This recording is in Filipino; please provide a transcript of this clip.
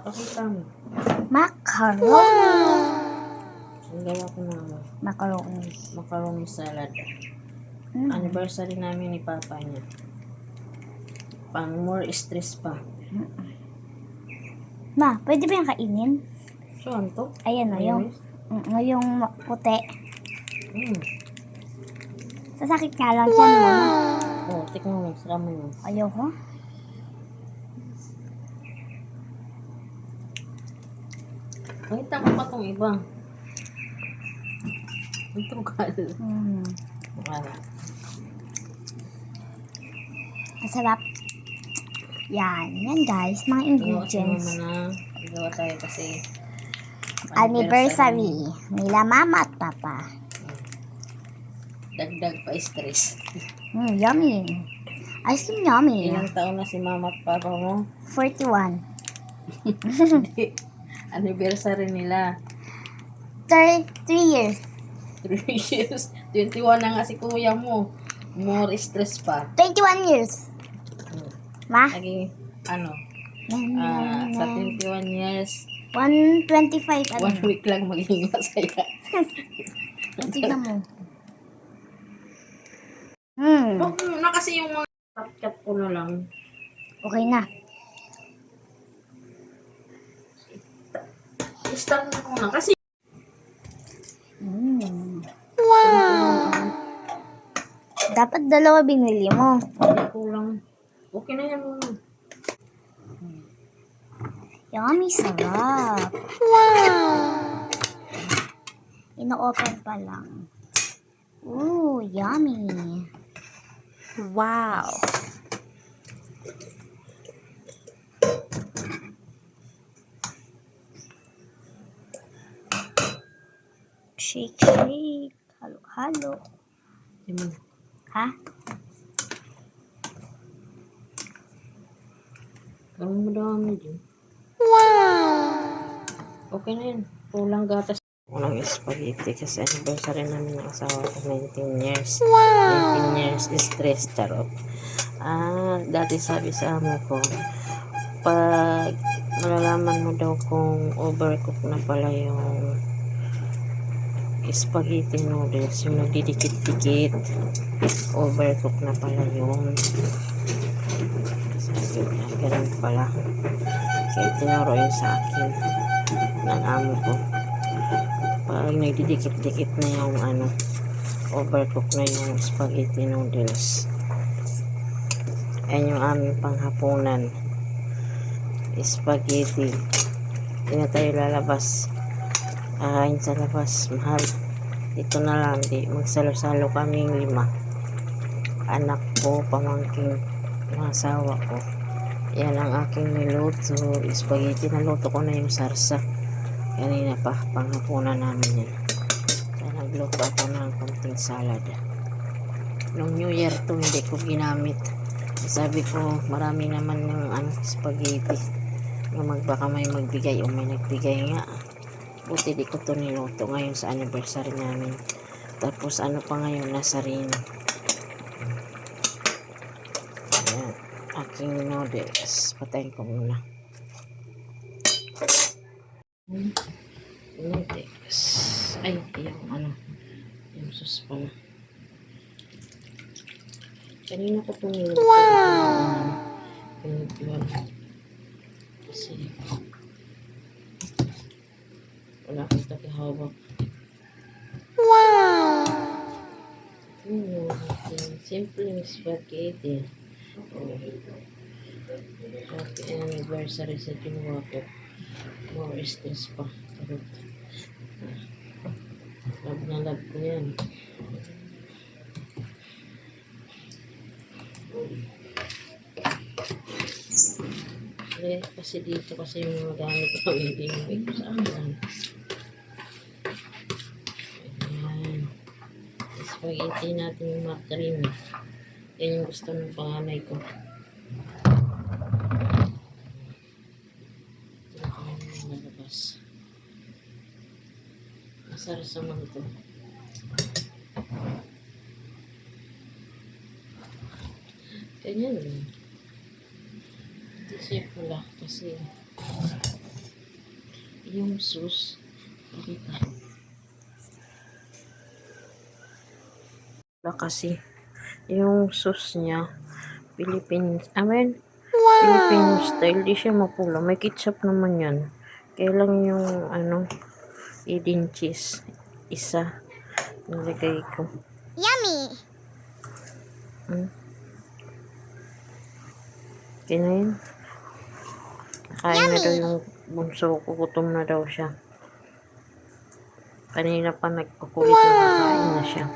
Pakita mo. Macaroni. Ang gawa ko na Macaroni. macaroni salad. Anniversary namin ni Papa niya. Pang more stress pa. Ma, pwede ba yung kainin? Saan to? Ayan o, yung puti. Sasakit nga lang dyan mo. Oh, tikman mo. Sarama mo. Ayoko. Nakita ko pa itong iba. Ito ka. Masarap. Yan guys, mga ingredients. Gawa tayo kasi Anniversary nila mama at papa. Dagdag pa stress. Yummy. Ice cream yummy. Ilang taon na si mama at papa mo? 41. Anniversary nila. 3 years. 3 years. 21 na nga si kuya mo. More stress pa. 21 years. Ma? Lagi, ano? Sa 21 years, 125. 1 week lang magiging masaya. Tignan mo. Huwag mo na kasi yung mga cut ko na lang. Okay na. Start na ko na kasi. Wow! Dapat dalawa binili mo. Kulang. Okay na yan muna. Yummy, sarap. Wow! Ino-open pa lang. Ooh, yummy. Wow! Shake, shake. Halo-halo. Ha? Gawin mo daw mo dyan. Wow! Okay na yan. Kulang gatas. Unang spaghetti kasi anniversary namin ng asawa ko 19 years. Wow! 19 years stress, charot. Dati sabi sa amo ko, pag malalaman mo daw kung overcook na pala yung spaghetti noodles, yung nagdidikit-dikit, overcook na pala yun. Sabi na, ganun pala. Kaya tinuro yun sa akin ng amo ko. Pag nagdidikit-dikit na yung overcook na yung spaghetti noodles. Ayan yung aming panghapunan. Spaghetti. Hindi na tayo lalabas. Kakain sa labas. Mahal. Ito na lang. Magsalo-salo kaming 5. Anak ko, pamangking mga asawa ko. Yan ang aking niluto. Spaghetti. Naluto ko na yung sarsa. Kanina pa. Panghapunan namin yan. Kaya nagluto ako ng konting salad. Nung New Year to hindi ko ginamit. Sabi ko marami naman yung spaghetti. Baka may magbigay o may nagbigay nga. Buti di ko to niluto ngayon sa anniversary namin. Tapos pa ngayon nasa rin. Ayan. Aking noodles. Patayin ko muna. Noodles. Ay, yung yung sauce pala. Kanina ko po niluto. Wow! Kasi wala akong takihawak. Wow! Simple spaghetti. Happy anniversary sa ginawa ko. More stress pa. Love na love ko yan. Kasi dito kasi yung mga gamit ko hindi ko sa amin. Ayan. Spaghetti natin yung macaroni. Yan yung gusto ng panganay ko. Ito na kami nalabas. Masarap ito. Ganyan lang. Hindi siya pula kasi yung sauce. Pakita. Wala kasi yung sauce niya Filipino style, di siya mapula. May ketchup naman yan. Kaya lang yung Eden cheese isa nilagay ko. Yummy! Okay na yun. Nakain na daw yung bunso ko. Gutom na daw siya. Kanina pa nagkukulit na kakain na siya.